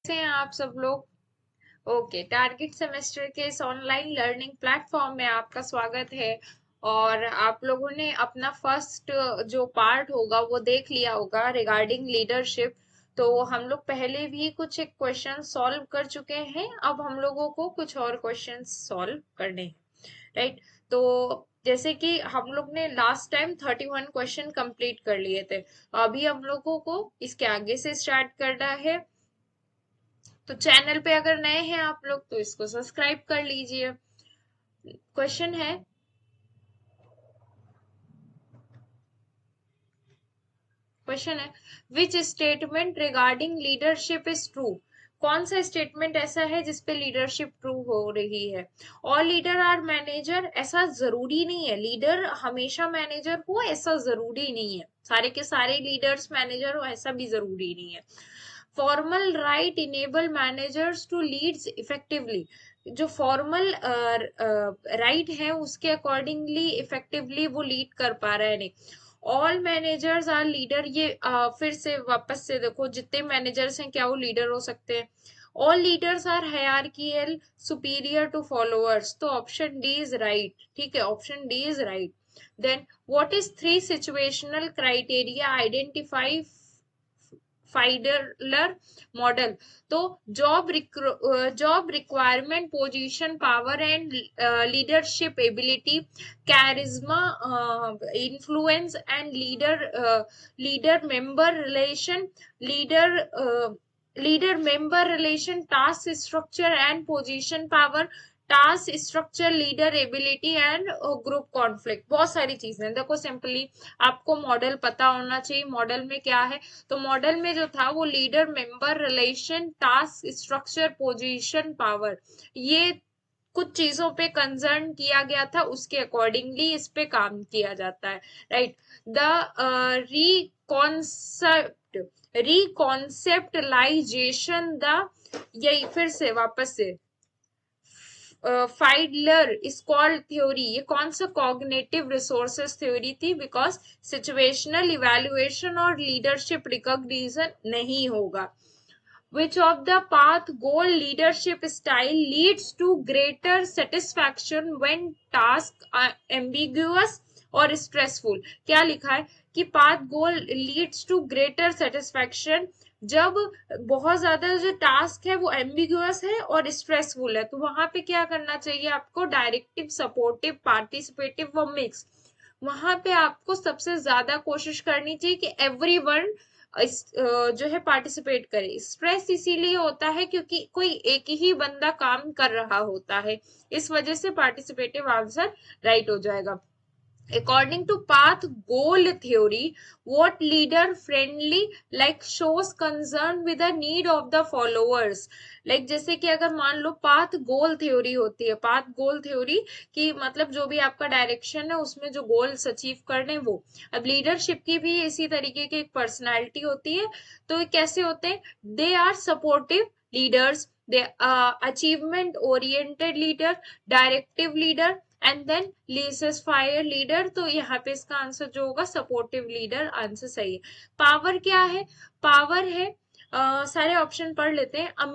कैसे हैं आप सब लोग। ओके, टारगेट सेमेस्टर के इस ऑनलाइन लर्निंग प्लेटफॉर्म में आपका स्वागत है। और आप लोगों ने अपना फर्स्ट जो पार्ट होगा वो देख लिया होगा रिगार्डिंग लीडरशिप। तो हम लोग पहले भी कुछ एक क्वेश्चन सॉल्व कर चुके हैं, अब हम लोगों को कुछ और क्वेश्चन सॉल्व करने हैं, राइट। तो जैसे कि हम लोग ने लास्ट टाइम 31 क्वेश्चन कंप्लीट कर लिए थे, अभी हम लोगों को इसके आगे से स्टार्ट करना है। तो चैनल पे अगर नए हैं आप लोग तो इसको सब्सक्राइब कर लीजिए। क्वेश्चन है, which statement regarding leadership is true. कौन सा स्टेटमेंट ऐसा है जिसपे लीडरशिप ट्रू हो रही है। ऑल लीडर आर मैनेजर, ऐसा जरूरी नहीं है लीडर हमेशा मैनेजर हो, ऐसा जरूरी नहीं है सारे के सारे लीडर्स मैनेजर हो, ऐसा भी जरूरी नहीं है। Formal right enable managers to leads effectively, जो फॉर्मल राइट है उसके अकॉर्डिंगली इफेक्टिवली वो लीड कर पा रहा है नहीं। ऑल मैनेजर्स आर लीडर, ये फिर से वापस से देखो जितने मैनेजर्स हैं क्या वो लीडर हो सकते हैं। All leaders are hierarchical superior to followers, तो ऑप्शन डी इज राइट। ठीक है, option D is right. Then what is three situational criteria identify Fiedler model. तो job requirement, position, power and leadership ability, charisma, influence and leader member relation, leader leader member relation, task structure and position, power, task structure, leader ability and group conflict. बहुत सारी चीजें देखो, simply आपको model पता होना चाहिए। Model में क्या है, तो मॉडल में जो था वो leader member relation, task structure, position, power, ये कुछ चीजों पे कंसर्न किया गया था, उसके अकॉर्डिंगली इस पे काम किया जाता है, राइट। द रिकॉन्सेप्टलाइजेशन, द, यही फिर से वापस से फाइडलर स्क्वाड थ्योरी, ये कौन सा कॉग्निटिव रिसोर्सेस थ्योरी थी, बिकॉज सिचुएशनल इवैल्यूएशन और लीडरशिप रिकॉग्निशन नहीं होगा। Which of the path goal leadership style leads to greater satisfaction when task are ambiguous और stressful। क्या लिखा है कि path goal leads to greater satisfaction जब बहुत ज्यादा जो टास्क है वो एम्बिगुअस है और स्ट्रेसफुल है, तो वहां पे क्या करना चाहिए आपको, डायरेक्टिव, सपोर्टिव, पार्टिसिपेटिव व मिक्स। वहां पे आपको सबसे ज्यादा कोशिश करनी चाहिए कि एवरीवन जो है पार्टिसिपेट करे। स्ट्रेस इसीलिए होता है क्योंकि कोई एक ही बंदा काम कर रहा होता है, इस वजह से पार्टिसिपेटिव आंसर राइट हो जाएगा। According to path goal theory, what leader friendly like shows concern with the need of the followers। like जैसे कि अगर मान लो पाथ गोल थ्योरी होती है, पाथ गोल थ्योरी की मतलब जो भी आपका डायरेक्शन है उसमें जो गोल्स अचीव करने वो। अब लीडरशिप की भी इसी तरीके की एक पर्सनालिटी होती है, तो ये कैसे होते हैं, they are supportive leaders, they achievement oriented leader, directive leader and then laissez faire leader. तो यहाँ पे इसका आंसर जो होगा सपोर्टिव लीडर आंसर सही है। पावर क्या है, पावर है सारे ऑप्शन पढ़ लेते हैं। A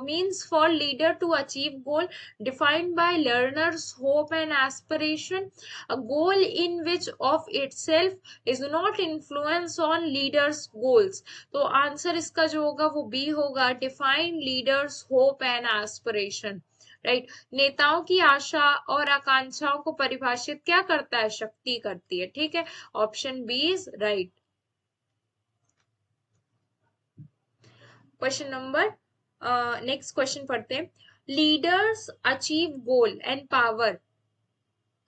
means for leader to achieve goal defined by learners hope and aspiration, a goal in which of itself is not influence on leaders goals. तो आंसर इसका जो होगा वो बी होगा, define leaders hope and aspiration, right. नेताओं की आशा और आकांक्षाओं को परिभाषित क्या करता है, शक्ति करती है, ठीक है। Option B is right. Question number, next question पढ़ते हैं। Leaders achieve goal and power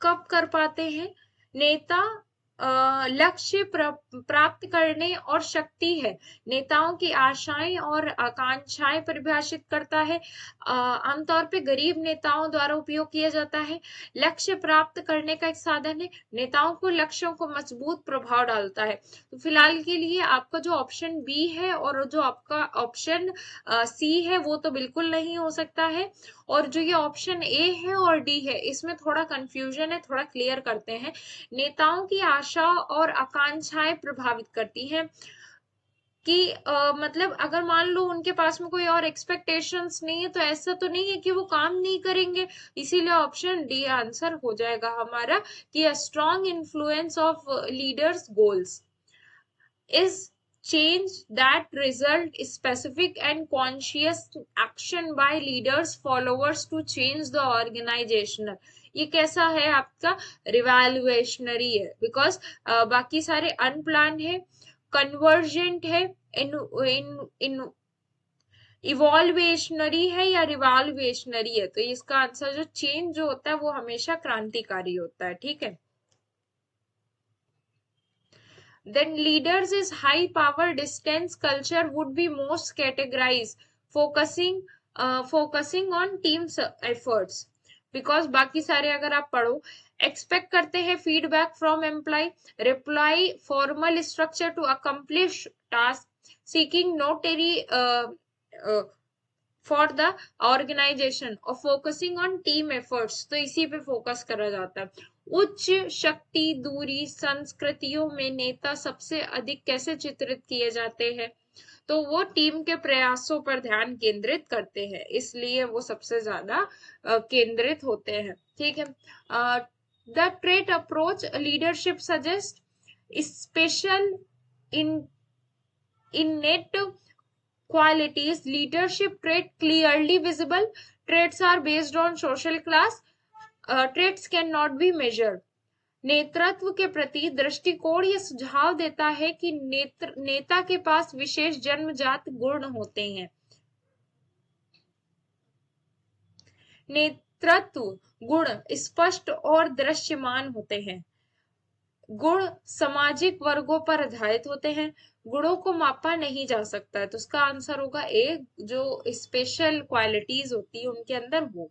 कब कर पाते हैं, नेता लक्ष्य प्राप्त करने और शक्ति है, नेताओं की आशाएं और आकांक्षाएं परिभाषित करता है, आमतौर पे गरीब नेताओं द्वारा उपयोग किया जाता है, लक्ष्य प्राप्त करने का एक साधन है, नेताओं को लक्ष्यों को मजबूत प्रभाव डालता है। तो फिलहाल के लिए आपका जो ऑप्शन बी है और जो आपका ऑप्शन सी है वो तो बिल्कुल नहीं हो सकता है, और जो ये ऑप्शन ए है और डी है इसमें थोड़ा कंफ्यूजन है, थोड़ा क्लियर करते हैं। नेताओं की आशा और आकांक्षाएं प्रभावित करती हैं, कि मतलब अगर मान लो उनके पास में कोई और एक्सपेक्टेशंस नहीं है तो ऐसा तो नहीं है कि वो काम नहीं करेंगे, इसीलिए ऑप्शन डी आंसर हो जाएगा हमारा कि a strong influence of leaders goals is change that result specific and conscious action by leaders followers to change the organizational। ये कैसा है आपका रिवैल्यूएशनरी है बिकॉज बाकी सारे अनप्लान्ड है, कन्वर्जेंट है, इन इन इन इवॉल्वेशनरी है या रिवॉल्वेशनरी है। तो इसका आंसर जो चेंज जो होता है वो हमेशा क्रांतिकारी होता है, ठीक है। Then leaders is high power distance culture would be most categorized focusing on team efforts because बाकी सारे अगर आप पढ़ो एक्सपेक्ट करते हैं feedback from employ, reply formal structure to accomplish task, seeking notary for the organisation और focusing on team efforts. तो इसी पे फोकस करा जाता है। उच्च शक्ति दूरी संस्कृतियों में नेता सबसे अधिक कैसे चित्रित किए जाते हैं, तो वो टीम के प्रयासों पर ध्यान केंद्रित करते हैं, इसलिए वो सबसे ज्यादा केंद्रित होते हैं, ठीक है। The trait approach leadership suggest special in innate qualities, leadership trait clearly visible, traits are based on social class, traits cannot be measured। नेतृत्व के प्रति दृष्टिकोण ये सुझाव देता है कि नेता के पास विशेष जन्मजात गुण होते हैं। नेतृत्व गुण स्पष्ट और दृश्यमान होते हैं। गुण सामाजिक वर्गों पर आधारित होते हैं। गुणों को मापा नहीं जा सकता है, तो उसका आंसर होगा ए, जो स्पेशल क्वालिटीज होती है उनके अंदर वो।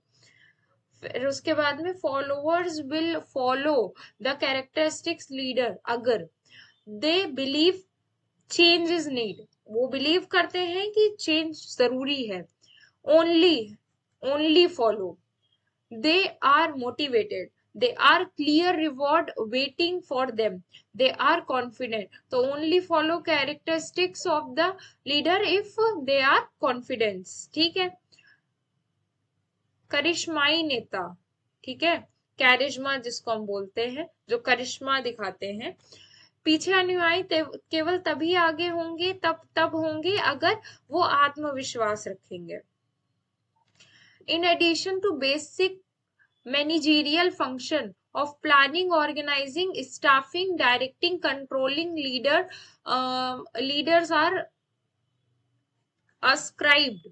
फिर उसके बाद में followers will follow the characteristics leader अगर they believe change is need, वो बिलीव करते हैं कि चेंज जरूरी है। Only follow, they are motivated, they are clear reward waiting for them, they are confident। तो only follow characteristics of the leader if they are confident, ठीक है। करिश्माई नेता, ठीक है, कैरिश्मा जिसको हम बोलते हैं, जो करिश्मा दिखाते हैं। पीछे अनुयायी केवल तभी आगे होंगे तब होंगे अगर वो आत्मविश्वास रखेंगे। In addition to basic managerial function of planning, organizing, staffing, directing, controlling, leaders are ascribed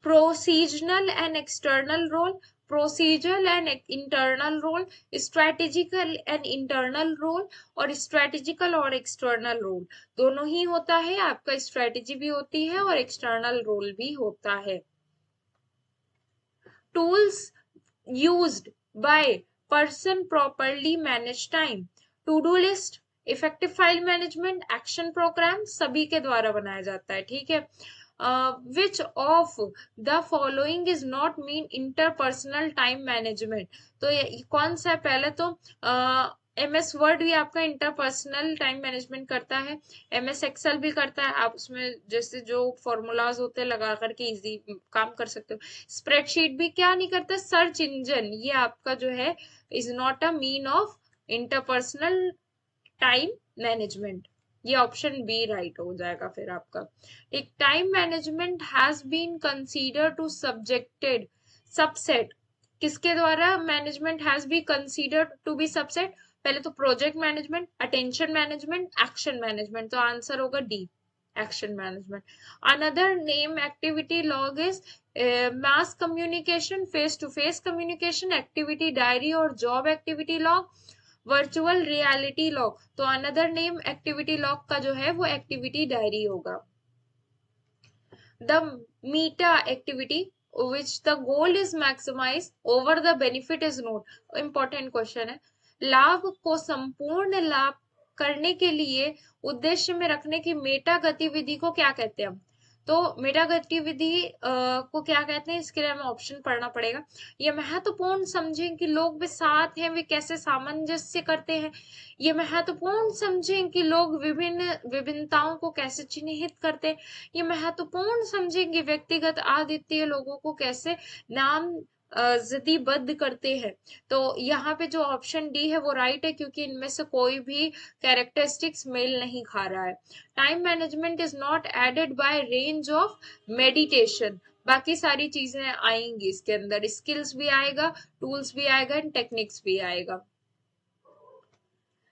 procedural and external role, procedural and internal role, strategical and internal role और strategical और external role दोनों ही होता है। आपका strategy भी होती है और external role भी होता है। Tools used by person properly manage time, to do list, effective file management, action programme सभी के द्वारा बनाया जाता है, ठीक है। Which of the following is not mean interpersonal time management, तो ये कौन सा है? पहले तो MS वर्ड भी आपका इंटरपर्सनल टाइम मैनेजमेंट करता है, MS एक्सेल भी करता है, आप उसमें जैसे जो फॉर्मूलाज होते हैं लगा करके इजी काम कर सकते हो। स्प्रेडशीट भी क्या नहीं करता, सर्च इंजन, ये आपका जो है is not a mean of interpersonal time management. ये ऑप्शन बी राइट हो जाएगा फिर आपका। एक time management has been consider to subjected subset, किसके द्वारा management has be considered to be subset? पहले तो project management, attention management, action management, तो आंसर होगा D, action management. Another name activity log is mass communication, face to face communication, activity diary और job activity log, virtual reality log, तो another name activity log का जो है वो activity diary होगा। The meta activity which the goal is maximize over the benefit is not, important question है। लाभ को संपूर्ण लाभ करने के लिए उद्देश्य में रखने की मेटा गतिविधि को क्या कहते हैं हम? तो मेटा गतिविधि को क्या कहते हैं, इसके लिए हमें ऑप्शन पढ़ना पड़ेगा। ये महत्वपूर्ण समझें कि लोग वे साथ हैं, वे कैसे सामंजस्य करते हैं। ये महत्वपूर्ण समझें कि लोग विभिन्न विभिन्नताओं को कैसे चिन्हित करते हैं। ये महत्वपूर्ण समझें कि व्यक्तिगत अद्वितीय लोगों को कैसे नाम जदीबद्ध करते हैं। तो यहाँ पे जो ऑप्शन डी है वो राइट है, क्योंकि इनमें से कोई भी कैरेक्टरिस्टिक्स मेल नहीं खा रहा है। Time management is not aided by range of meditation. बाकी सारी चीजें आएंगी इसके अंदर, स्किल्स भी आएगा, टूल्स भी आएगा एंड टेक्निक्स भी आएगा।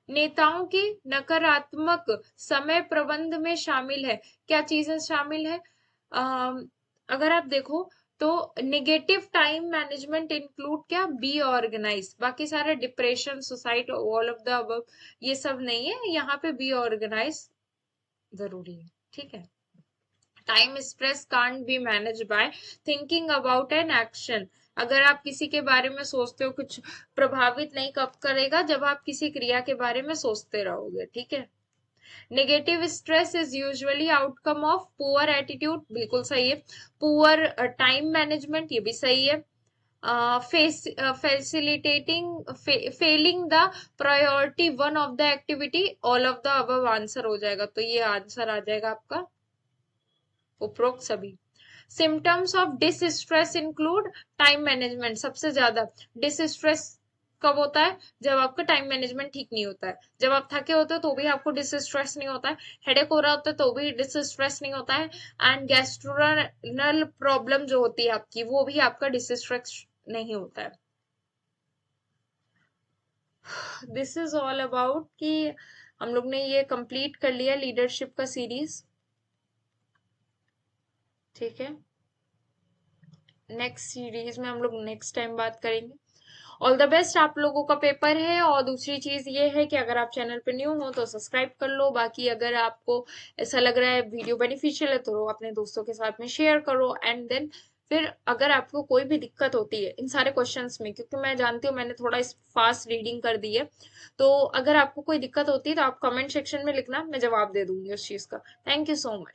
नेताओं की नकारात्मक समय प्रबंध में शामिल है, क्या चीजें शामिल है? अगर आप देखो तो नेगेटिव टाइम मैनेजमेंट इंक्लूड क्या, बी ऑर्गेनाइज। बाकी सारे depression, suicide, all of the above ये सब नहीं है, यहाँ पे बी ऑर्गेनाइज जरूरी है। ठीक है। Time stress can't be manage by thinking about an action. अगर आप किसी के बारे में सोचते हो, कुछ प्रभावित नहीं कब करेगा, जब आप किसी क्रिया के बारे में सोचते रहोगे। ठीक है। Negative stress is usually outcome of poor attitude, बिल्कुल सही है। पुअर टाइम मैनेजमेंट, ये भी सही है। Facilitating failing the priority one of the activity, all of the above answer हो जाएगा। तो ये आंसर आ जाएगा आपका उपरोक्त सभी। Symptoms of distress include time management, सबसे ज्यादा डिसस्ट्रेस कब होता है, जब आपका टाइम मैनेजमेंट ठीक नहीं होता है। जब आप थके होते हो तो भी आपको डिसस्ट्रेस नहीं होता है, हेडेक हो रहा होता है तो भी डिसस्ट्रेस नहीं होता है, एंड गैस्ट्रोनल प्रॉब्लम जो होती है आपकी, वो भी आपका डिसस्ट्रेस नहीं होता है। दिस इज ऑल अबाउट कि हम लोग ने ये कंप्लीट कर लिया लीडरशिप का सीरीज। ठीक है। नेक्स्ट सीरीज में हम लोग नेक्स्ट टाइम बात करेंगे। ऑल द बेस्ट, आप लोगों का पेपर है। और दूसरी चीज ये है कि अगर आप चैनल पे न्यू हो तो सब्सक्राइब कर लो। बाकी अगर आपको ऐसा लग रहा है वीडियो बेनिफिशियल है तो अपने दोस्तों के साथ में शेयर करो। एंड देन फिर अगर आपको कोई भी दिक्कत होती है इन सारे क्वेश्चंस में, क्योंकि मैं जानती हूँ मैंने थोड़ा फास्ट रीडिंग कर दी है, तो अगर आपको कोई दिक्कत होती है तो आप कमेंट सेक्शन में लिखना, मैं जवाब दे दूंगी उस चीज का। Thank you so much.